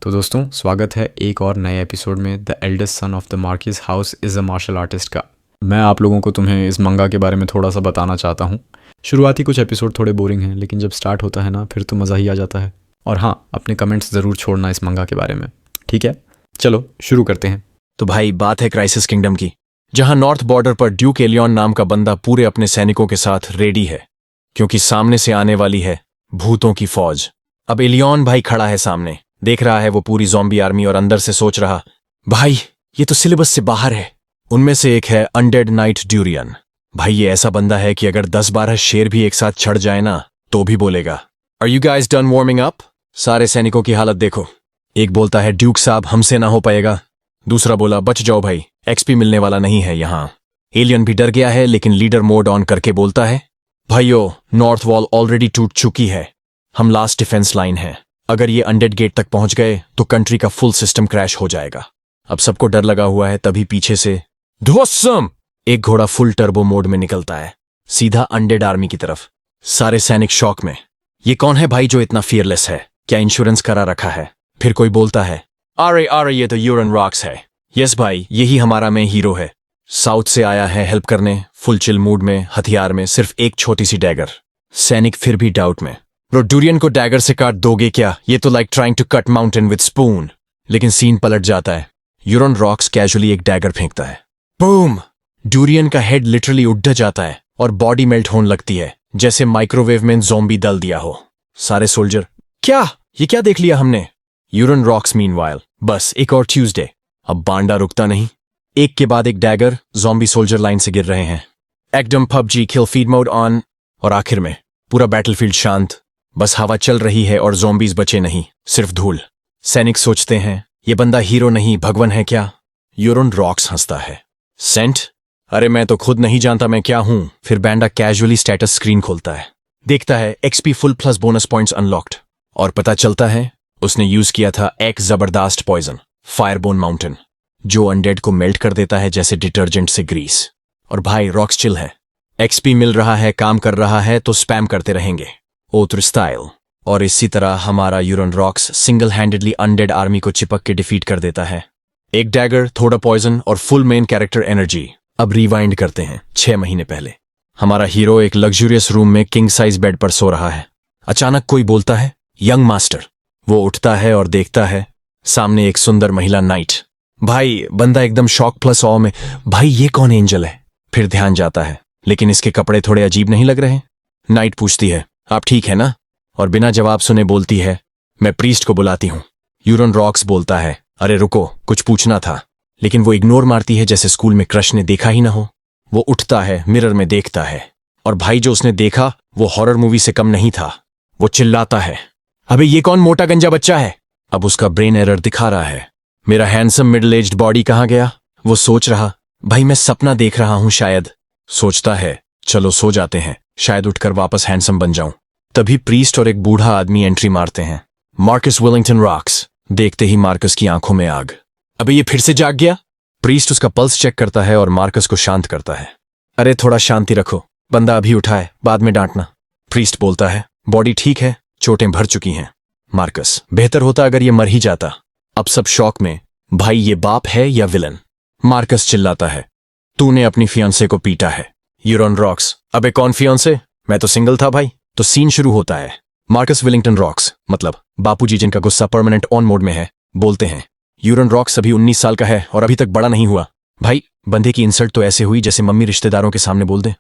तो दोस्तों स्वागत है एक और नए एपिसोड में the eldest son of the marquis house is a martial artist का। मैं आप लोगों को तुम्हें इस मंगा के बारे में थोड़ा सा बताना चाहता हूँ। शुरुआती कुछ एपिसोड थोड़े बोरिंग हैं, लेकिन जब स्टार्ट होता है ना फिर तो मज़ा ही आ जाता है। और हाँ, अपने कमेंट्स ज़रूर छोड़ना इस मंगा के बारे में, ठीक है? चलो शुरू करते हैं। तो भाई बात है क्राइसिस किंगडम की, जहां नॉर्थ बॉर्डर पर ड्यूक एलियन नाम का बंदा पूरे अपने सैनिकों के साथ रेडी है, क्योंकि सामने से आने वाली है भूतों की फौज। अब एलियन भाई खड़ा है सामने, देख रहा है वो पूरी ज़ॉम्बी आर्मी और अंदर से सोच रहा, भाई ये तो सिलेबस से बाहर है। उनमें से एक है अनडेड नाइट ड्यूरियन। भाई ये ऐसा बंदा है कि अगर 10-12 शेर भी एक साथ चढ़ जाए ना तो भी बोलेगा, are you guys done warming up? सारे सैनिकों की हालत देखो। एक बोलता है, ड्यूक साहब हमसे ना हो पाएगा। दूसरा बोला, बच जाओ भाई, एक्सपी मिलने वाला नहीं है यहां। एलियन भी डर गया है, लेकिन लीडर मोड ऑन करके बोलता है, भाइयों नॉर्थ वॉल ऑलरेडी टूट चुकी है, हम लास्ट डिफेंस लाइन है। अगर ये अनडेड गेट तक पहुंच गए तो कंट्री का फुल सिस्टम क्रैश हो जाएगा। अब सबको डर लगा हुआ है, तभी पीछे से धोसम एक घोड़ा फुल टर्बो मोड में निकलता है, सीधा अनडेड आर्मी की तरफ। सारे सैनिक शॉक में, ये कौन है भाई जो इतना फियरलेस है? क्या इंश्योरेंस करा रखा है? फिर कोई बोलता है, अरे ये तो यूरन रॉक्स है। यस भाई, यही हमारा में हीरो है। साउथ से आया है हेल्प करने, फुल चिल मूड में, हथियार में सिर्फ एक छोटी सी डैगर। सैनिक फिर भी डाउट में, ब्रो ड्यूरियन को डैगर से काट दोगे क्या? ये तो like trying to cut mountain with spoon. लेकिन सीन पलट जाता है, यूरन रॉक्स कैजुअली एक डैगर फेंकता है, बूम! ड्यूरियन का हेड लिटरली उड़ जाता है और बॉडी मेल्ट होने लगती है, जैसे माइक्रोवेव में ज़ॉम्बी डाल दिया हो। सारे सोल्जर, क्या ये क्या देख लिया हमने? यूरन रॉक्स मीनवाइल, बस एक और ट्यूसडे। अब बांडा रुकता नहीं, एक के बाद एक डैगर ज़ॉम्बी सोल्जर लाइन से गिर रहे हैं। एकदम PUBG kill feed mode on, और आखिर में पूरा बैटलफील्ड शांत, बस हवा चल रही है और ज़ॉम्बीज बचे नहीं, सिर्फ धूल। सैनिक सोचते हैं, ये बंदा हीरो नहीं भगवान है क्या? यूरन रॉक्स हंसता है, सेंट? अरे मैं तो खुद नहीं जानता मैं क्या हूं। फिर बैंडा कैजुअली स्टेटस स्क्रीन खोलता है, देखता है XP full plus bonus points unlocked, और पता चलता है उसने यूज किया था एक जबरदस्त पॉइजन, फायरबोन माउंटेन, जो अनडेड को मेल्ट कर देता है जैसे डिटर्जेंट से ग्रीस। और भाई रॉक्स चिल है, एक्सपी मिल रहा है, काम कर रहा है तो स्पैम करते रहेंगे, ओत्र स्टाइल। और इसी तरह हमारा Euron rocks single handedly undead army को चिपक के डिफीट कर देता है। एक डैगर, थोड़ा पॉइजन और फुल मेन कैरेक्टर एनर्जी। अब रिवाइंड करते हैं 6 महीने पहले। हमारा हीरो एक लग्जूरियस रूम में किंग साइज बेड पर सो रहा है। अचानक कोई बोलता है, यंग मास्टर। वो उठता है और देखता है सामने एक सुंदर महिला नाइट। भाई बंदा एकदम शॉक प्लस ऑ में, भाई ये कौन एंजल है? फिर ध्यान जाता है, लेकिन इसके कपड़े थोड़े अजीब नहीं लग रहे? नाइट पूछती है, आप ठीक है ना? और बिना जवाब सुने बोलती है, मैं प्रीस्ट को बुलाती हूं। यूरन रॉक्स बोलता है, अरे रुको, कुछ पूछना था। लेकिन वो इग्नोर मारती है जैसे स्कूल में क्रश ने देखा ही ना हो। वो उठता है, मिरर में देखता है, और भाई जो उसने देखा वो हॉरर मूवी से कम नहीं था। वो चिल्लाता है, अबे ये कौन मोटा गंजा बच्चा है? अब उसका ब्रेन एरर दिखा रहा है, मेरा हैंडसम मिडिल एज्ड बॉडी कहां गया? वो सोच रहा, भाई मैं सपना देख रहा हूं शायद। सोचता है, चलो सो जाते हैं, शायद उठकर वापस हैंडसम बन जाऊं। तभी प्रीस्ट और एक बूढ़ा आदमी एंट्री मारते हैं, मार्कस विलिंगटन रॉक्स। देखते ही मार्कस की आंखों में आग, अबे ये फिर से जाग गया? प्रीस्ट उसका पल्स चेक करता है और मार्कस को शांत करता है, अरे थोड़ा शांति रखो, बंदा अभी उठा है, बाद में डांटना। प्रीस्ट बोलता है, बॉडी ठीक है, चोटें भर चुकी हैं। मार्कस, बेहतर होता अगर ये मर ही जाता। अब सब शॉक में, भाई ये बाप है या विलन? मार्कस चिल्लाता है, तूने अपनी फियांसे को पीटा है। यूरन रॉक्स, अबे कौन फियांसे? मैं तो सिंगल था भाई। तो सीन शुरू होता है, मार्कस विलिंगटन रॉक्स, मतलब बापूजी जिनका गुस्सा परमानेंट ऑन मोड में है, बोलते हैं, यूरन रॉक्स अभी 19 साल का है और अभी तक बड़ा नहीं हुआ। भाई बंदे की इंसल्ट तो ऐसे हुई जैसे मम्मी रिश्तेदारों के सामने बोल दे,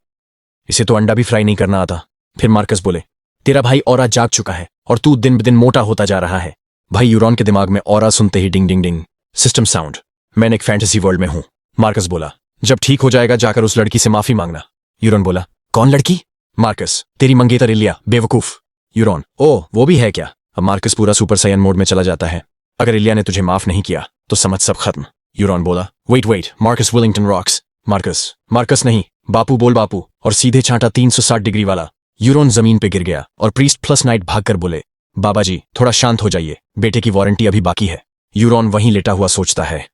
इसे तो अंडा भी फ्राई नहीं करना आता। फिर मार्कस बोले, तेरा भाई ऑरा जाग चुका है और तू दिन ब दिन मोटा होता जा रहा है। भाई यूरॉन के दिमाग में ऑरा सुनते ही डिंग डिंग डिंग, सिस्टम साउंड, मैंने एक फैंटेसी वर्ल्ड में हूं। मार्कस बोला, जब ठीक हो जाएगा जाकर उस लड़की से माफी मांगना। यूरॉन बोला, कौन लड़की? मार्कस, तेरी मंगेतर इलिया, बेवकूफ। यूरॉन, ओ वो भी है क्या? अब मार्कस पूरा सुपर सायन मोड में चला जाता है, अगर इलिया ने तुझे माफ नहीं किया तो समझ सब खत्म। यूरॉन बोला, wait, Marcus Willington Rocks. Marcus नहीं, बापू बोल बापू, और सीधे छांटा 360 डिग्री वाला। यूरॉन जमीन पे गिर गया और प्रीस्ट प्लस नाइट भागकर बोले, बाबा जी थोड़ा शांत हो जाइए, बेटे की वारंटी अभी बाकी है। यूरॉन वहीं लेटा हुआ सोचता है,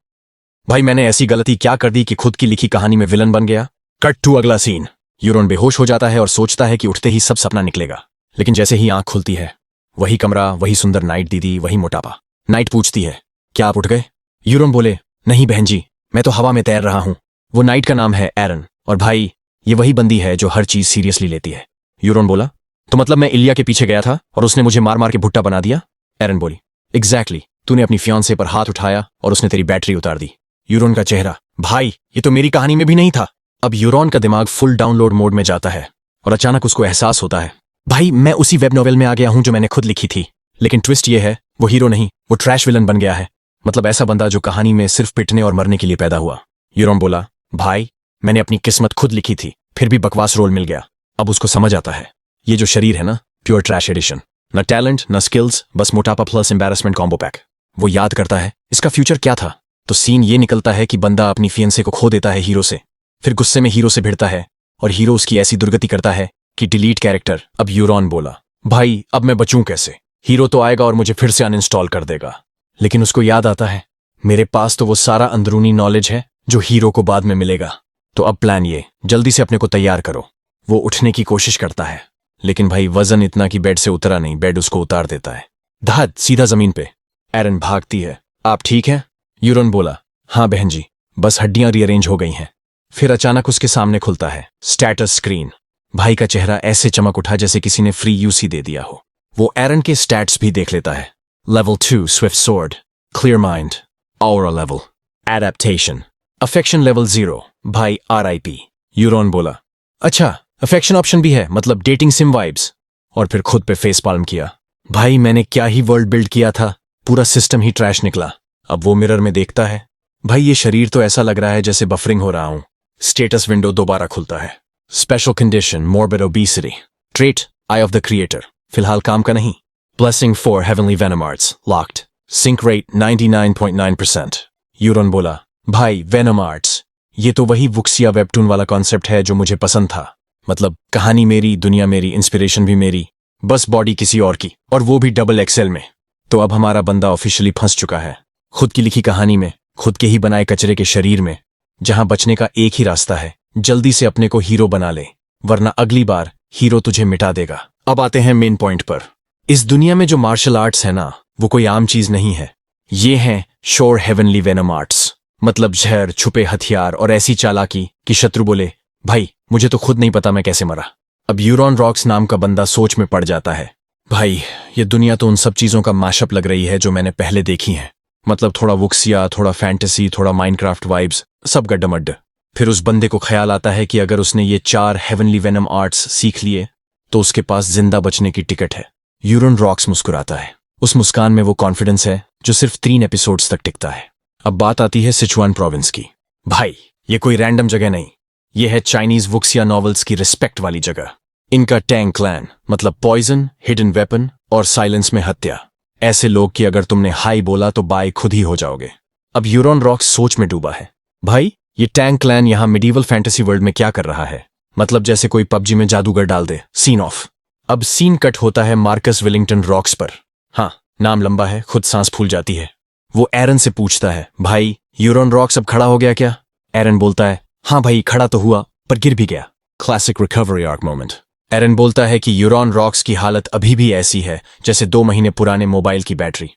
भाई मैंने ऐसी गलती क्या कर दी कि खुद की लिखी कहानी में विलन बन गया। कट टू अगला सीन, यूरॉन बेहोश हो जाता है और सोचता है कि उठते ही सब सपना निकलेगा। लेकिन जैसे ही आंख खुलती है, वही कमरा, वही सुंदर नाइट दीदी, वही मोटापा। नाइट पूछती है, क्या आप उठ गए? यूरोन बोले, नहीं बहन जी, मैं तो हवा में तैर रहा हूं। वो नाइट का नाम है एरन, और भाई ये वही बंदी है जो हर चीज सीरियसली लेती है। यूरोन बोला, तो मतलब मैं इलिया के पीछे गया था और उसने मुझे मार मार के भुट्टा बना दिया? एरन बोली, एग्जैक्टली, तूने अपनी फियांसे पर हाथ उठाया और उसने तेरी बैटरी उतार दी। यूरोन का चेहरा, भाई ये तो मेरी कहानी में भी नहीं था। अब यूरोन का दिमाग फुल डाउनलोड मोड में जाता है और अचानक उसको एहसास होता है, भाई मैं उसी वेब नॉवेल में आ गया हूं जो मैंने खुद लिखी थी। लेकिन ट्विस्ट ये है, वो हीरो नहीं, वो ट्रैश विलन बन गया है। मतलब ऐसा बंदा जो कहानी में सिर्फ पिटने और मरने के लिए पैदा हुआ। यूरोन बोला, भाई मैंने अपनी किस्मत खुद लिखी थी, फिर भी बकवास रोल मिल गया। अब उसको समझ आता है, ये जो शरीर है ना, प्योर ट्रैश एडिशन, न टैलेंट न स्किल्स, बस मोटापा प्लस एम्बैरेसमेंट कॉम्बो पैक। वो याद करता है इसका फ्यूचर क्या था, तो सीन ये निकलता है कि बंदा अपनी फियंसे को खो देता है हीरो से, फिर गुस्से में हीरो से भिड़ता है और हीरो उसकी ऐसी दुर्गति करता है कि डिलीट कैरेक्टर। अब यूरोन बोला, भाई अब मैं बचूं कैसे? हीरो तो आएगा और मुझे फिर से अनइंस्टॉल कर देगा। लेकिन उसको याद आता है, मेरे पास तो वो सारा अंदरूनी नॉलेज है जो हीरो को बाद में मिलेगा। तो अब प्लान ये, जल्दी से अपने को तैयार करो। वो उठने की कोशिश करता है, लेकिन भाई वजन इतना कि बेड से उतरा नहीं, बेड उसको उतार देता है, धड़ सीधा जमीन पे। एरन भागती है, आप ठीक हैं? यूरोन बोला, हाँ बहन जी, बस हड्डियां रीअरेंज हो गई हैं। फिर अचानक उसके सामने खुलता है स्टेटस स्क्रीन। भाई का चेहरा ऐसे चमक उठा जैसे किसी ने फ्री यूसी दे दिया हो। वो एरन के स्टैट्स भी देख लेता है। Level 2 Swift sword, clear mind, aura level, adaptation, affection level 0, भाई RIP। यूरोन बोला, अच्छा अफेक्शन ऑप्शन भी है, मतलब डेटिंग सिम वाइब्स। और फिर खुद पे फेस पाल्म किया, भाई मैंने क्या ही वर्ल्ड बिल्ड किया था, पूरा सिस्टम ही ट्रैश निकला। अब वो मिरर में देखता है, भाई ये शरीर तो ऐसा लग रहा है जैसे बफरिंग हो रहा हूं। स्टेटस विंडो दोबारा खुलता है, special condition morbid obesity, trait eye of the creator, फिलहाल काम का नहीं। Blessing for heavenly venom arts locked, sync rate 99.9%। Yuron बोला, भाई वेनम आर्ट्स, ये तो वही वुक्सिया वेबटून वाला कॉन्सेप्ट है जो मुझे पसंद था। मतलब कहानी मेरी, दुनिया मेरी, इंस्पिरेशन भी मेरी, बस बॉडी किसी और की, और वो भी डबल XL में। तो अब हमारा बंदा ऑफिशियली फंस चुका है, खुद की लिखी कहानी में, खुद के ही बनाए कचरे के शरीर में, जहां बचने का एक ही रास्ता है, जल्दी से अपने को हीरो बना ले, वरना अगली बार हीरो तुझे मिटा देगा। अब आते हैं मेन पॉइंट पर। इस दुनिया में जो मार्शल आर्ट्स है ना, वो कोई आम चीज नहीं है। ये हैं श्योर हेवनली वेनम आर्ट्स, मतलब जहर, छुपे हथियार और ऐसी चालाकी कि शत्रु बोले, भाई मुझे तो खुद नहीं पता मैं कैसे मरा। अब यूरोन रॉक्स नाम का बंदा सोच में पड़ जाता है, भाई ये दुनिया तो उन सब चीजों का मैशअप लग रही है जो मैंने पहले देखी हैं। मतलब थोड़ा वुक्सिया, थोड़ा फैंटेसी, थोड़ा माइनक्राफ्ट वाइब्स, सब गड्ढमड्ढ। फिर उस बंदे को ख्याल आता है कि अगर उसने ये 4 हेवनली वेनम आर्ट्स सीख लिए तो उसके पास जिंदा बचने की टिकट है। यूरोन रॉक्स मुस्कुराता है, उस मुस्कान में वो कॉन्फिडेंस है जो सिर्फ 3 एपिसोड्स तक टिकता है। अब बात आती है सिचुआन प्रोविंस की। भाई ये कोई रैंडम जगह नहीं, ये है चाइनीज वुक्सिया नॉवेल्स की रिस्पेक्ट वाली जगह। इनका टैंग क्लैन, मतलब पॉइजन, हिडन वेपन और साइलेंस में हत्या। ऐसे लोग कि अगर तुमने हाई बोला तो बाय खुद ही हो जाओगे। अब यूरोन रॉक्स सोच में डूबा है, भाई ये टैंग क्लैन यहां मिडीवल फैंटेसी वर्ल्ड में क्या कर रहा है? मतलब जैसे कोई PUBG में जादूगर डाल दे। Scene off. अब सीन कट होता है मार्कस विलिंगटन रॉक्स पर। हाँ, नाम लंबा है, खुद सांस फूल जाती है। वो एरन से पूछता है, भाई यूरोन रॉक्स अब खड़ा हो गया क्या? एरन बोलता है, हाँ भाई खड़ा तो हुआ पर गिर भी गया। Classic recovery arc moment. Aaron बोलता है कि यूरोन रॉक्स की हालत अभी भी ऐसी है जैसे 2 महीने पुराने मोबाइल की बैटरी,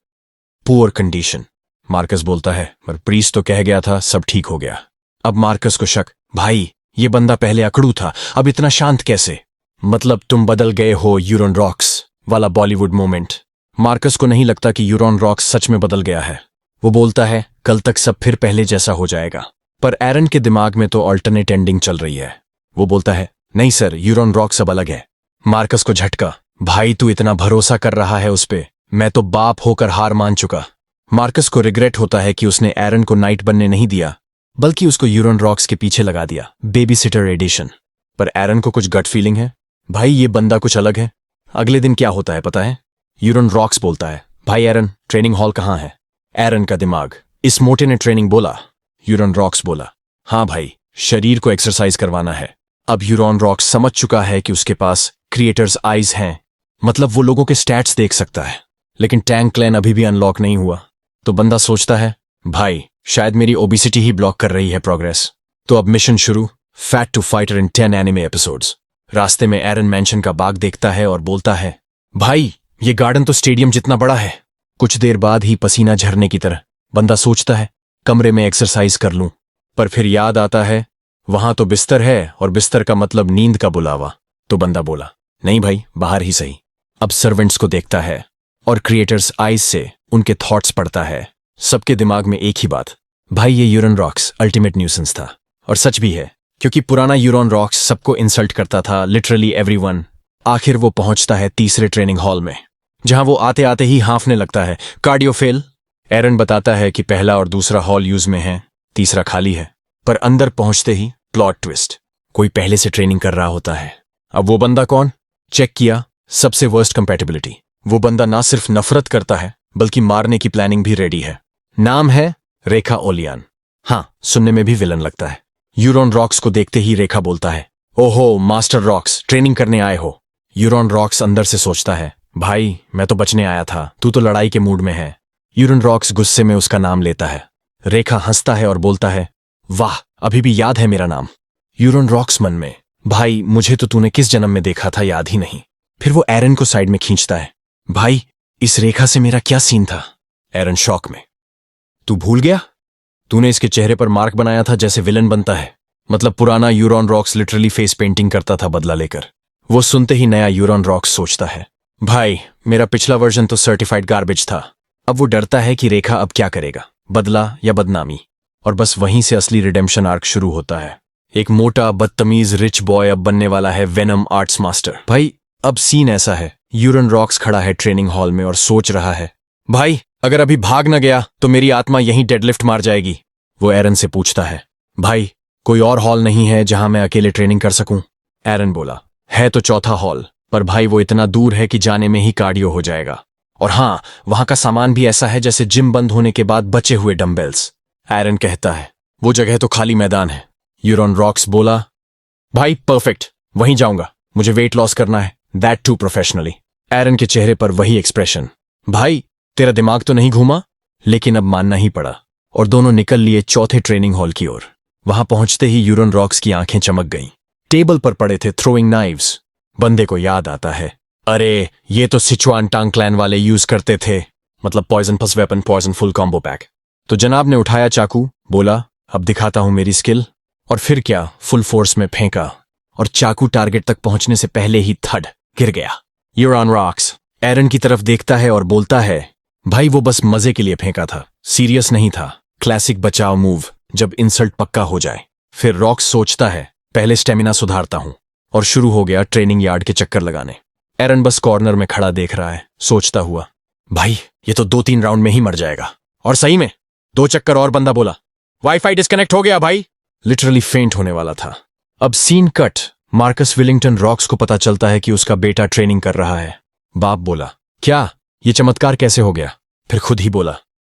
पुअर कंडीशन। मार्कस बोलता है, पर प्रीस्ट तो कह गया था सब ठीक हो गया। अब मार्कस को शक, भाई ये बंदा पहले अकड़ू था, अब इतना शांत कैसे? मतलब तुम बदल गए हो यूरोन रॉक्स वाला बॉलीवुड मोमेंट। मार्कस को नहीं लगता कि यूरोन रॉक्स सच में बदल गया है। वो बोलता है, कल तक सब फिर पहले जैसा हो जाएगा। पर एरन के दिमाग में तो अल्टरनेट एंडिंग चल रही है। वो बोलता है, नहीं सर, यूरोन रॉक्स अब अलग है। मार्कस को झटका, भाई तू इतना भरोसा कर रहा है उस पे, मैं तो बाप होकर हार मान चुका। मार्कस को रिग्रेट होता है कि उसने एरन को नाइट बनने नहीं दिया, बल्कि उसको यूरोन रॉक्स के पीछे लगा दिया, बेबी सिटर एडिशन। पर एरन को कुछ गट फीलिंग है, भाई ये बंदा कुछ अलग है। अगले दिन क्या होता है पता है? यूरोन रॉक्स बोलता है, भाई एरन ट्रेनिंग हॉल कहाँ है? एरन का दिमाग, इस मोटे ने ट्रेनिंग बोला। यूरोन रॉक्स बोला, हाँ भाई शरीर को एक्सरसाइज करवाना है। अब यूरोन रॉक्स समझ चुका है कि उसके पास क्रिएटर्स आइज हैं, मतलब वो लोगों के स्टैट्स देख सकता है। लेकिन टैंक क्लैन अभी भी अनलॉक नहीं हुआ। तो बंदा सोचता है, भाई शायद मेरी ओबेसिटी ही ब्लॉक कर रही है प्रोग्रेस। तो अब मिशन शुरू, fat to fighter in 10 anime episodes. रास्ते में एरन मैंशन का बाग देखता है और बोलता है, भाई ये गार्डन तो स्टेडियम जितना बड़ा है। कुछ देर बाद ही पसीना झरने की तरह। बंदा सोचता है कमरे में एक्सरसाइज कर लूं, पर फिर याद आता है वहां तो बिस्तर है और बिस्तर का मतलब नींद का बुलावा। तो बंदा बोला नहीं भाई, बाहर ही सही। अब सर्वेंट्स को देखता है और क्रिएटर्स आईज से उनके थॉट्स पढ़ता है। सबके दिमाग में एक ही बात, भाई ये यूरन रॉक्स अल्टीमेट न्यूसेंस था। और सच भी है, क्योंकि पुराना यूरन रॉक्स सबको इंसल्ट करता था, लिटरली एवरीवन। आखिर वो पहुंचता है तीसरे ट्रेनिंग हॉल में, जहां वो आते आते ही हांफने लगता है। Cardio fail. एरन बताता है कि पहला और दूसरा हॉल यूज में है, तीसरा खाली है। पर अंदर पहुंचते ही प्लॉट ट्विस्ट, कोई पहले से ट्रेनिंग कर रहा होता है। अब वो बंदा कौन? चेक किया, सबसे वर्स्ट कंपैटिबिलिटी। वो बंदा ना सिर्फ नफरत करता है बल्कि मारने की प्लानिंग भी रेडी है। नाम है रेखा ओलियान। हाँ, सुनने में भी विलन लगता है। यूरॉन रॉक्स को देखते ही रेखा बोलता है, ओहो मास्टर रॉक्स, ट्रेनिंग करने आए हो। यूरॉन रॉक्स अंदर से सोचता है, भाई मैं तो बचने आया था, तू तो लड़ाई के मूड में है। यूरॉन रॉक्स गुस्से में उसका नाम लेता है। रेखा हंसता है और बोलता है, वाह अभी भी याद है मेरा नाम। यूरॉन रॉक्स मन में, भाई मुझे तो तूने किस जन्म में देखा था याद ही नहीं। फिर वो एरन को साइड में खींचता है, भाई इस रेखा से मेरा क्या सीन था? एरन शॉक में, तू भूल गया? तूने इसके चेहरे पर मार्क बनाया था जैसे विलन बनता है। मतलब पुराना यूरॉन रॉक्स लिटरली फेस पेंटिंग करता था बदला लेकर। वो सुनते ही नया यूरॉन रॉक्स सोचता है, भाई मेरा पिछला वर्जन तो सर्टिफाइड गार्बेज था। अब वो डरता है कि रेखा अब क्या करेगा, बदला या बदनामी। और बस वहीं से असली रिडेम्पशन आर्क शुरू होता है। एक मोटा बदतमीज रिच बॉय अब बनने वाला है वेनम आर्ट्स मास्टर। भाई अब सीन ऐसा है, यूरॉन रॉक्स खड़ा है ट्रेनिंग हॉल में और सोच रहा है, भाई अगर अभी भाग न गया तो मेरी आत्मा यहीं डेडलिफ्ट मार जाएगी। वो एरन से पूछता है, भाई कोई और हॉल नहीं है जहां मैं अकेले ट्रेनिंग कर सकूं? एरन बोला, है तो चौथा हॉल, पर भाई वो इतना दूर है कि जाने में ही कार्डियो हो जाएगा। और हाँ, वहां का सामान भी ऐसा है जैसे जिम बंद होने के बाद बचे हुए डंबेल्स। एरन कहता है, वो जगह तो खाली मैदान है। यूरॉन रॉक्स बोला, भाई परफेक्ट, वहीं जाऊंगा, मुझे वेट लॉस करना है, दैट टू प्रोफेशनली। एरन के चेहरे पर वही एक्सप्रेशन, भाई तेरा दिमाग तो नहीं घूमा? लेकिन अब मानना ही पड़ा और दोनों निकल लिए चौथे ट्रेनिंग हॉल की ओर। वहां पहुंचते ही यूरॉन रॉक्स की आंखें चमक गईं। टेबल पर पड़े थे थ्रोइंग नाइव्स। बंदे को याद आता है, अरे ये तो सिचुआन टांग क्लैन वाले यूज करते थे, मतलब poison plus weapon poison full combo pack. तो जनाब ने उठाया चाकू, बोला अब दिखाता हूं मेरी स्किल। और फिर क्या, फुल फोर्स में फेंका और चाकू टारगेट तक पहुंचने से पहले ही थड गिर गया। यूरॉन रॉक्स एरन की तरफ देखता है और बोलता है, भाई वो बस मजे के लिए फेंका था, सीरियस नहीं था। क्लासिक बचाव मूव, जब इंसल्ट पक्का हो जाए। फिर रॉक्स सोचता है, पहले स्टेमिना सुधारता हूं, और शुरू हो गया ट्रेनिंग यार्ड के चक्कर लगाने। एरन बस कॉर्नर में खड़ा देख रहा है, सोचता हुआ, भाई ये तो 2-3 राउंड में ही मर जाएगा। और सही में 2 चक्कर और बंदा बोला, वाईफाई डिस्कनेक्ट हो गया भाई। लिटरली फेंट होने वाला था। अब scene cut. Marcus Willington Rocks को पता चलता है कि उसका बेटा ट्रेनिंग कर रहा है। बाप बोला, क्या ये चमत्कार कैसे हो गया? फिर खुद ही बोला,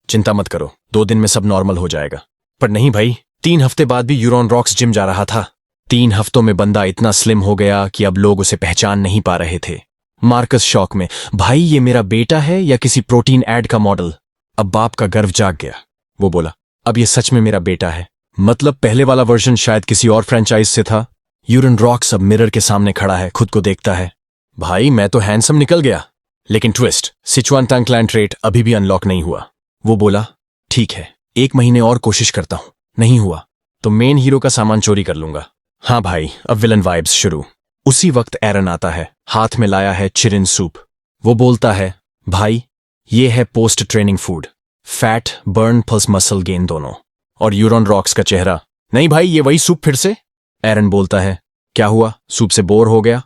चिंता मत करो, 2 दिन में सब नॉर्मल हो जाएगा। पर नहीं भाई, 3 हफ्ते बाद भी यूरॉन रॉक्स जिम जा रहा था। 3 हफ्तों में बंदा इतना स्लिम हो गया कि अब लोग उसे पहचान नहीं पा रहे थे। मार्कस शॉक में, भाई ये मेरा बेटा है या किसी प्रोटीन एड का मॉडल? अब बाप का गर्व जाग गया। वो बोला, अब ये सच में मेरा बेटा है। मतलब पहले वाला वर्जन शायद किसी और फ्रेंचाइज से था। यूरॉन रॉक्स अब मिरर के सामने खड़ा है, खुद को देखता है, भाई मैं तो हैंडसम निकल गया। लेकिन ट्विस्ट, सिचुआन टांग क्लैन ट्रेट अभी भी अनलॉक नहीं हुआ। वो बोला, ठीक है 1 महीने और कोशिश करता हूं, नहीं हुआ तो मेन हीरो का सामान चोरी कर लूंगा। हाँ भाई, अब विलन वाइब्स शुरू। उसी वक्त एरन आता है, हाथ में लाया है चिरिन सूप। वो बोलता है, भाई ये है post training food, fat burn plus muscle gain दोनों। और यूरॉन रॉक्स का चेहरा, नहीं भाई ये वही सूप फिर से। एरन बोलता है, क्या हुआ, सूप से बोर हो गया?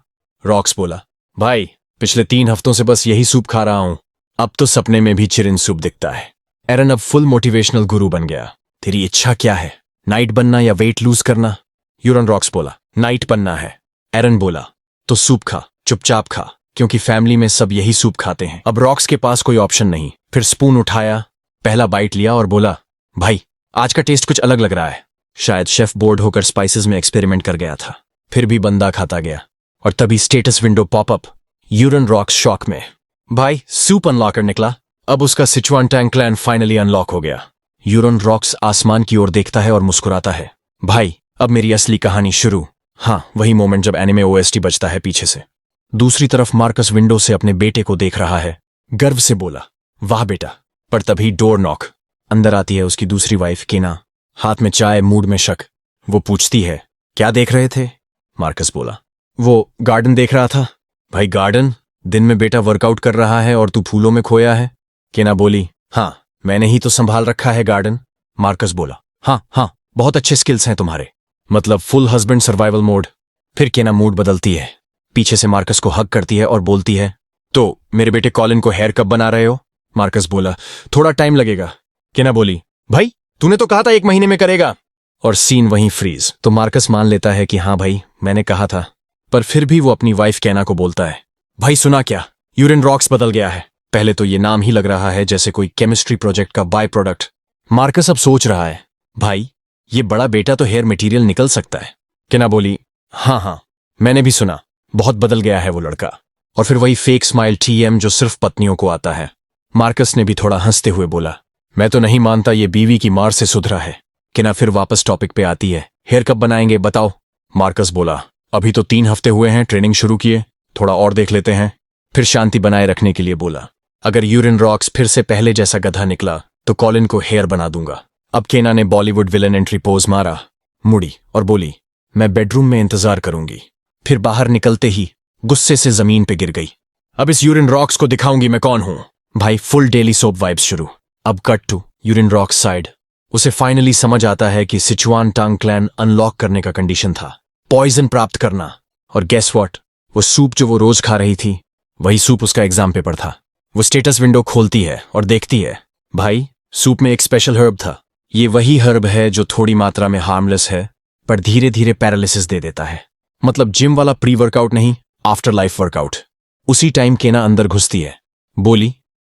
रॉक्स बोला, भाई पिछले 3 हफ्तों से बस यही सूप खा रहा हूं, अब तो सपने में भी चिरिन सूप दिखता है। एरन अब फुल मोटिवेशनल गुरु बन गया। तेरी इच्छा क्या है, नाइट बनना या वेट लूज करना? यूरॉन रॉक्स बोला, नाइट बनना है। एरन बोला, तो सूप खा, चुपचाप खा, क्योंकि फैमिली में सब यही सूप खाते हैं। अब रॉक्स के पास कोई ऑप्शन नहीं। फिर स्पून उठाया, पहला बाइट लिया और बोला, भाई आज का टेस्ट कुछ अलग लग रहा है। शायद शेफ बोर्ड होकर स्पाइसेस में एक्सपेरिमेंट कर गया था। फिर भी बंदा खाता गया और तभी status window popup. Euron rocks shock में, भाई सूप अनलॉकर निकला। अब उसका सिचुआन टांग क्लैन फाइनली अनलॉक हो गया। यूरॉन रॉक्स आसमान की ओर देखता है और मुस्कुराता है, भाई अब मेरी असली कहानी शुरू। हाँ, वही मोमेंट जब एनिमे ओएसटी बजता है पीछे से। दूसरी तरफ मार्कस विंडो से अपने बेटे को देख रहा है, गर्व से बोला, वाह बेटा। पर तभी डोर नॉक। अंदर आती है उसकी दूसरी वाइफ केना, हाथ में चाय, मूड में शक। वो पूछती है, क्या देख रहे थे? मार्कस बोला, वो गार्डन देख रहा था। भाई गार्डन? दिन में बेटा वर्कआउट कर रहा है और तू फूलों में खोया है। केना बोली, हाँ मैंने ही तो संभाल रखा है गार्डन। मार्कस बोला, हाँ हाँ बहुत अच्छे स्किल्स हैं तुम्हारे, मतलब फुल हस्बैंड सर्वाइवल मोड। फिर केना मूड बदलती है, पीछे से मार्कस को हग करती है और बोलती है, तो मेरे बेटे कॉलिन को हेयर कब बना रहे हो? मार्कस बोला, थोड़ा टाइम लगेगा। केना बोली, भाई तूने तो कहा था 1 महीने में करेगा। और सीन वहीं फ्रीज। तो मार्कस मान लेता है कि हाँ भाई मैंने कहा था, पर फिर भी वो अपनी वाइफ केना को बोलता है, भाई सुना क्या, यूरिन रॉक्स बदल गया है। पहले तो ये नाम ही लग रहा है जैसे कोई केमिस्ट्री प्रोजेक्ट का बाय प्रोडक्ट। मार्कस अब सोच रहा है, भाई ये बड़ा बेटा तो हेयर मटेरियल निकल सकता है। केना बोली, हाँ हाँ मैंने भी सुना, बहुत बदल गया है वो लड़का। और फिर वही फेक स्माइल टीएम जो सिर्फ पत्नियों को आता है। मार्कस ने भी थोड़ा हंसते हुए बोला, मैं तो नहीं मानता ये बीवी की मार से सुधरा है। केना फिर वापस टॉपिक पे आती है, हेयर कब बनाएंगे बताओ? मार्कस बोला, अभी तो 3 हफ्ते हुए हैं ट्रेनिंग शुरू किए, थोड़ा और देख लेते हैं। फिर शांति बनाए रखने के लिए बोला, अगर यूरिन रॉक्स फिर से पहले जैसा गधा निकला तो कॉलिन को हेयर बना दूंगा। अब केना ने बॉलीवुड विलन एंट्री पोज मारा, मुड़ी और बोली, मैं बेडरूम में इंतजार करूंगी। फिर बाहर निकलते ही गुस्से से जमीन पे गिर गई। अब इस यूरिन रॉक्स को दिखाऊंगी मैं कौन हूं। भाई फुल डेली सोप वाइब्स शुरू। अब cut to Yurin Rocks side. उसे फाइनली समझ आता है कि सिचुआन टांग क्लैन अनलॉक करने का कंडीशन था, पॉइजन प्राप्त करना। और गेस व्हाट, वो सूप जो वो रोज खा रही थी, वही सूप उसका एग्जाम पेपर था। वो स्टेटस विंडो खोलती है और देखती है, भाई सूप में एक स्पेशल हर्ब था। ये वही हर्ब है जो थोड़ी मात्रा में हार्मलेस है पर धीरे धीरे पैरालिसिस दे देता है। मतलब जिम वाला प्री वर्कआउट नहीं, आफ्टर लाइफ वर्कआउट। उसी टाइम केना अंदर घुसती है, बोली,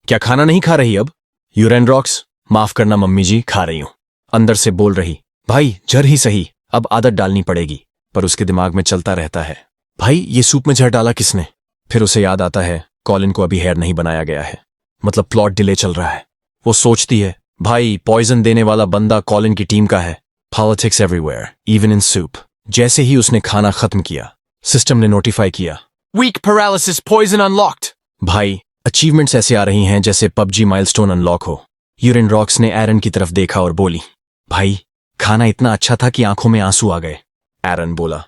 क्या खाना नहीं खा रही अब? Urine rocks? माफ करना मम्मी जी, खा रही हूं। अंदर से बोल रही, भाई जर ही सही, अब आदत डालनी पड़ेगी। पर उसके दिमाग में चलता रहता है, भाई ये सूप में जहर डाला किसने? फिर उसे याद आता है कॉलिन को अभी हेयर नहीं बनाया गया है, मतलब प्लॉट डिले चल रहा है। वो सोचती है, भाई पॉइजन देने वाला बंदा कॉलिन की टीम का है। Politics everywhere, even in soup. जैसे ही उसने खाना खत्म किया, सिस्टम ने नोटिफाई किया, वीक पैरालिसिस पॉइजन अनलॉक्ड। भाई अचीवमेंट्स ऐसे आ रही हैं जैसे पबजी माइलस्टोन अनलॉक हो। यूरिन रॉक्स ने एरन की तरफ देखा और बोली, भाई खाना इतना अच्छा था कि आंखों में आंसू आ गए। एरन बोला।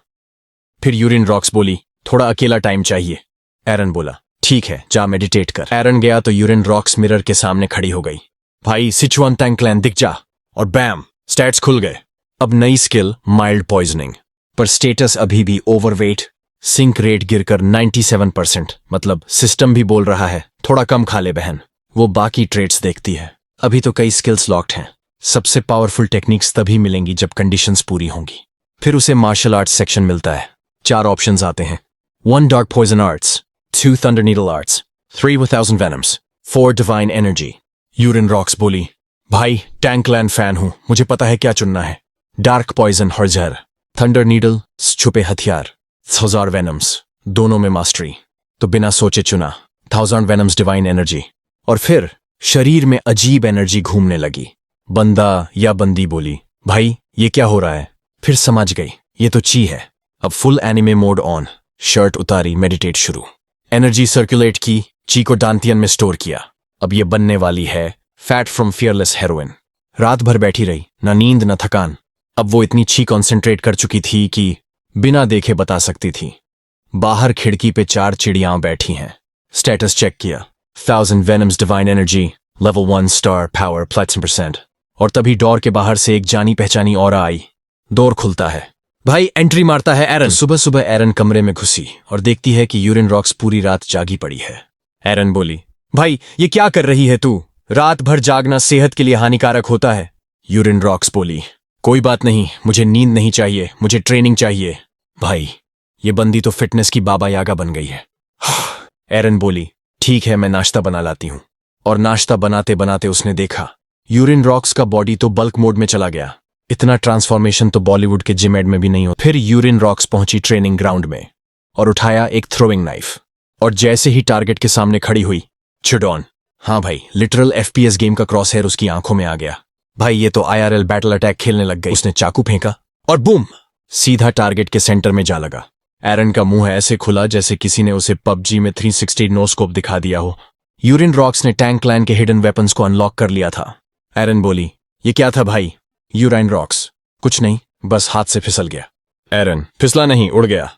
फिर यूरिन रॉक्स बोली, थोड़ा अकेला टाइम चाहिए। एरन बोला, ठीक है जा मेडिटेट कर। एरन गया तो यूरिन रॉक्स मिरर के सामने खड़ी हो गई, भाई सिचुआन टैंग क्लैन दिख जा। और बैम, स्टैट्स खुल गए। अब नई स्किल माइल्ड पॉइजनिंग, पर स्टेटस अभी भी ओवरवेट। सिंक रेट गिरकर 97%, मतलब सिस्टम भी बोल रहा है थोड़ा कम खा ले बहन। वो बाकी ट्रेड्स देखती है, अभी तो कई स्किल्स लॉक्ड हैं। सबसे पावरफुल टेक्निक्स तभी मिलेंगी जब कंडीशंस पूरी होंगी। फिर उसे मार्शल आर्ट्स सेक्शन मिलता है। 4 ऑप्शंस आते हैं, 1 dark poison arts, 2 thunder needle arts, 3 1000 venoms, 4 divine energy. Yurin Rocks बोली, भाई टैंक क्लैन फैन हूं, मुझे पता है क्या चुनना है। डार्क पॉइजन हर जहर, थंडर नीडल छुपे हथियार, 1000 वेनम्स दोनों में मास्टरी। तो बिना सोचे चुना 1000 वेनम्स डिवाइन एनर्जी। और फिर शरीर में अजीब एनर्जी घूमने लगी। बंदा या बंदी बोली, भाई ये क्या हो रहा है? फिर समझ गई, ये तो ची है। अब full anime mode on, shirt उतारी, मेडिटेट शुरू। एनर्जी सर्कुलेट की, ची को डांतियन में स्टोर किया। अब ये बनने वाली है फैट फ्रॉम फियरलेस हेरोइन। रात भर बैठी रही, ना नींद न थकान। अब वो इतनी ची कॉन्सेंट्रेट कर चुकी थी कि बिना देखे बता सकती थी। बाहर खिड़की पे 4 चिड़ियां बैठी हैं। स्टेटस चेक किया, 1000 venoms divine energy, level 1 star power +% और तभी डोर के बाहर से एक जानी पहचानी औरा आई। डोर खुलता है, भाई एंट्री मारता है एरन। सुबह सुबह एरन कमरे में घुसी और देखती है कि यूरिन रॉक्स पूरी रात जागी पड़ी है। एरन बोली, भाई ये क्या कर रही है तू? रात भर जागना सेहत के लिए हानिकारक होता है। यूरिन रॉक्स बोली, कोई बात नहीं, मुझे नींद नहीं चाहिए, मुझे ट्रेनिंग चाहिए। भाई ये बंदी तो फिटनेस की बाबा यागा बन गई है। एरन बोली, ठीक है मैं नाश्ता बना लाती हूं। और नाश्ता बनाते बनाते उसने देखा यूरिन रॉक्स का बॉडी तो बल्क मोड में चला गया। इतना ट्रांसफॉर्मेशन तो बॉलीवुड के जिम एड में भी नहीं हो। फिर यूरिन रॉक्स पहुंची ट्रेनिंग ग्राउंड में और उठाया एक थ्रोइंग नाइफ और जैसे ही टारगेट के सामने खड़ी हुई, छिडॉन। हाँ भाई, लिटरल FPS गेम का क्रॉस हेयर उसकी आंखों में आ गया। भाई ये तो IRL बैटल अटैक खेलने लग गई। उसने चाकू फेंका और बूम, सीधा टारगेट के सेंटर में जा लगा। एरन का मुंह ऐसे खुला जैसे किसी ने उसे पबजी में 360 नोस्कोप दिखा दिया हो। यूरिन रॉक्स ने टैंक क्लैन के हिडन वेपन्स को अनलॉक कर लिया था। एरन बोली, ये क्या था भाई? यूराइन रॉक्स, कुछ नहीं, बस हाथ से फिसल गया। एरन, फिसला नहीं, उड़ गया।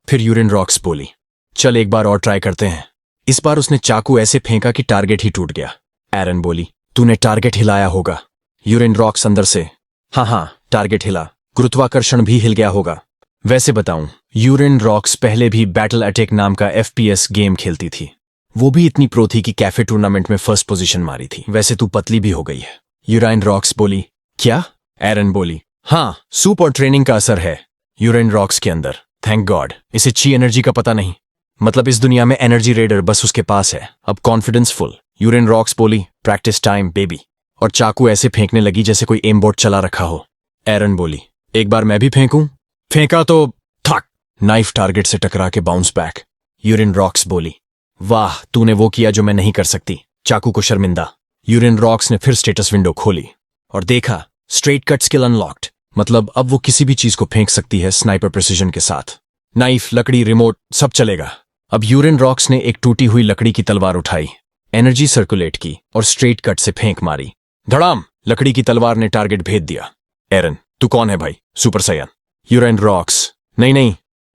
फिर यूरिन रॉक्स बोली, चल एक बार और ट्राई करते हैं। इस बार उसने चाकू ऐसे फेंका कि टारगेट ही टूट गया। एरन बोली, तूने टारगेट हिलाया होगा। यूरिन रॉक्स अंदर से, हाँ, टारगेट हिला, गुरुत्वाकर्षण भी हिल गया होगा। वैसे बताऊं, यूरिन रॉक्स पहले भी बैटल अटैक नाम का FPS गेम खेलती थी। वो भी इतनी प्रो थी कि कैफे टूर्नामेंट में फर्स्ट पोजीशन मारी थी। वैसे तू पतली भी हो गई है। यूराइन रॉक्स बोली, क्या? एरन बोली, हाँ, सूप और ट्रेनिंग का असर है यूरिन रॉक्स के अंदर। थैंक गॉड, इसे ची एनर्जी का पता नहीं। मतलब इस दुनिया में एनर्जी रेडर बस उसके पास है। अब कॉन्फिडेंस फुल। यूरिन रॉक्स बोली, प्रैक्टिस टाइम बेबी, और चाकू ऐसे फेंकने लगी जैसे कोई एम बोर्ड चला रखा हो। एरन बोली, एक बार मैं भी फेंकूं? फेंका तो थक, नाइफ टारगेट से टकरा के बाउंस बैक। यूरिन रॉक्स बोली, वाह, तूने वो किया जो मैं नहीं कर सकती। चाकू को शर्मिंदा। यूरिन रॉक्स ने फिर स्टेटस विंडो खोली और देखा, स्ट्रेट कट स्किल अनलॉक्ड। मतलब अब वो किसी भी चीज को फेंक सकती है स्नाइपर प्रिसिजन के साथ। नाइफ, लकड़ी, रिमोट, सब चलेगा। अब यूरिन रॉक्स ने एक टूटी हुई लकड़ी की तलवार उठाई, एनर्जी सर्कुलेट की और स्ट्रेट कट से फेंक मारी। धड़ाम, लकड़ी की तलवार ने टारगेट भेद दिया। एरन, तू कौन है भाई? Super Saiyan. यूरिन रॉक्स, नहीं,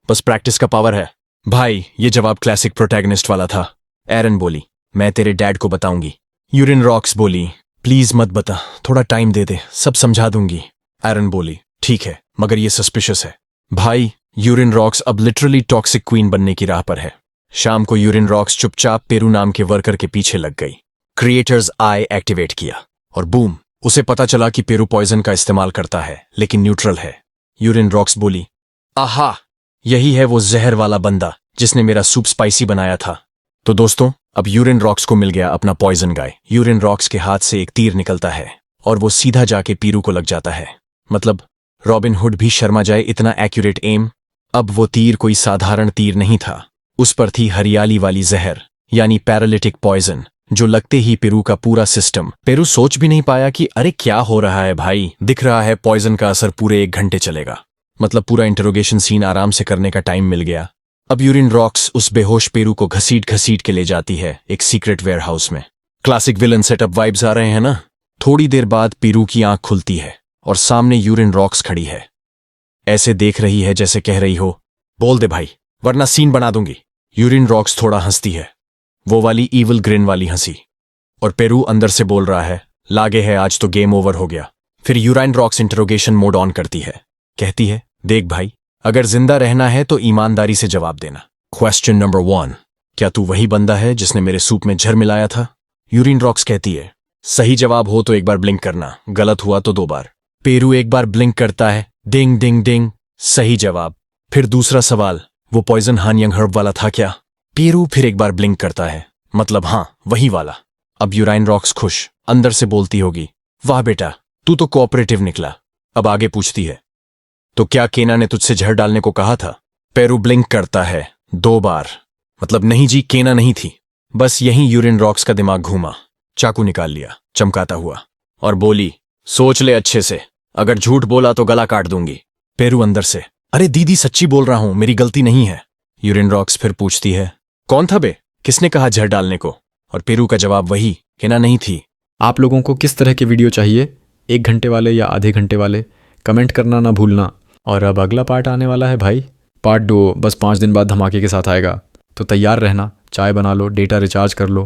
बस प्रैक्टिस का पावर है भाई। ये जवाब क्लासिक प्रोटैगनिस्ट वाला था। एरन बोली, मैं तेरे डैड को बताऊंगी। यूरिन रॉक्स बोली, प्लीज मत बता, थोड़ा टाइम दे दे, सब समझा दूंगी। एरन बोली, ठीक है, मगर ये सस्पिशियस है भाई। यूरिन रॉक्स अब लिटरली टॉक्सिक क्वीन बनने की राह पर है। शाम को यूरिन रॉक्स चुपचाप पेरू नाम के वर्कर के पीछे लग गई। क्रिएटर्स आई एक्टिवेट किया और बूम, उसे पता चला कि पेरू पॉइजन का इस्तेमाल करता है लेकिन न्यूट्रल है। यूरिन रॉक्स बोली, आहा, यही है वो जहर वाला बंदा जिसने मेरा सूप स्पाइसी बनाया था। तो दोस्तों, अब यूरिन रॉक्स को मिल गया अपना पॉइजन गाय। यूरिन रॉक्स के हाथ से एक तीर निकलता है और वो सीधा जाके पीरू को लग जाता है। मतलब रॉबिन हुड भी शर्मा जाए, इतना एक्यूरेट एम। अब वो तीर कोई साधारण तीर नहीं था, उस पर थी हरियाली वाली जहर, यानी पैरालिटिक पॉइजन, जो लगते ही पेरू का पूरा सिस्टम। पेरू सोच भी नहीं पाया कि अरे क्या हो रहा है भाई, दिख रहा है पॉइजन का असर पूरे 1 घंटे चलेगा। मतलब पूरा इंटरोगेशन सीन आराम से करने का टाइम मिल गया। अब यूरिन रॉक्स उस बेहोश पेरू को घसीट घसीट के ले जाती है एक सीक्रेट वेयरहाउस में। क्लासिक विलन सेटअप वाइब्स आ रहे हैं ना। थोड़ी देर बाद पेरू की आंख खुलती है और सामने यूरिन रॉक्स खड़ी है। ऐसे देख रही है जैसे कह रही हो, बोल दे भाई, वरना सीन बना दूंगी। यूरिन रॉक्स थोड़ा हंसती है, वो वाली ईविल ग्रिन वाली हंसी, और पेरू अंदर से बोल रहा है, लागे है आज तो गेम ओवर हो गया। फिर urine rocks interrogation mode on करती है, कहती है, देख भाई, अगर जिंदा रहना है तो ईमानदारी से जवाब देना। क्वेश्चन नंबर 1, क्या तू वही बंदा है जिसने मेरे सूप में जहर मिलाया था? यूरिन रॉक्स कहती है, सही जवाब हो तो एक बार ब्लिंक करना, गलत हुआ तो 2 बार। पेरू एक बार ब्लिंक करता है, डिंग डिंग डिंग, सही जवाब। फिर दूसरा सवाल, वो पॉइजन हानियंग हर्ब वाला था क्या? पेरू फिर एक बार ब्लिंक करता है, मतलब हाँ, वही वाला। अब यूरिन रॉक्स खुश, अंदर से बोलती होगी, वाह बेटा, तू तो कोऑपरेटिव निकला। अब आगे पूछती है, तो क्या केना ने तुझसे जहर डालने को कहा था? पेरू ब्लिंक करता है 2 बार, मतलब नहीं जी, केना नहीं थी। बस यहीं यूरिन रॉक्स का दिमाग घूमा, चाकू निकाल लिया चमकाता हुआ और बोली, सोच ले अच्छे से, अगर झूठ बोला तो गला काट दूंगी। पेरू अंदर से, अरे दीदी सच्ची बोल रहा हूं, मेरी गलती नहीं है। यूरिन रॉक्स फिर पूछती है, कौन था बे, किसने कहा जहर डालने को? और पेरू का जवाब वही, केना नहीं थी। आप लोगों को किस तरह के वीडियो चाहिए, 1 घंटे वाले या आधे घंटे वाले? कमेंट करना ना भूलना। और अब अगला पार्ट आने वाला है भाई, पार्ट 2 बस 5 दिन बाद धमाके के साथ आएगा। तो तैयार रहना, चाय बना लो, डेटा रिचार्ज कर लो,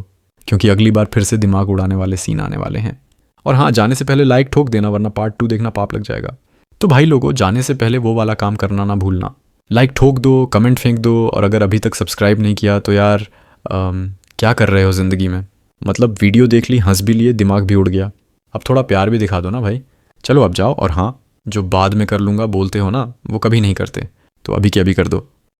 क्योंकि अगली बार फिर से दिमाग उड़ाने वाले सीन आने वाले हैं। और हाँ, जाने से पहले लाइक ठोक देना, वरना पार्ट 2 देखना पाप लग जाएगा। तो भाई लोगों, जाने से पहले वो वाला काम करना ना भूलना, लाइक ठोक दो, कमेंट फेंक दो, और अगर अभी तक सब्सक्राइब नहीं किया तो यार क्या कर रहे हो ज़िंदगी में? मतलब वीडियो देख ली, हंस भी लिए, दिमाग भी उड़ गया, अब थोड़ा प्यार भी दिखा दो ना भाई। चलो अब जाओ, और हाँ, जो बाद में कर लूँगा बोलते हो ना, वो कभी नहीं करते, तो अभी के अभी कर दो।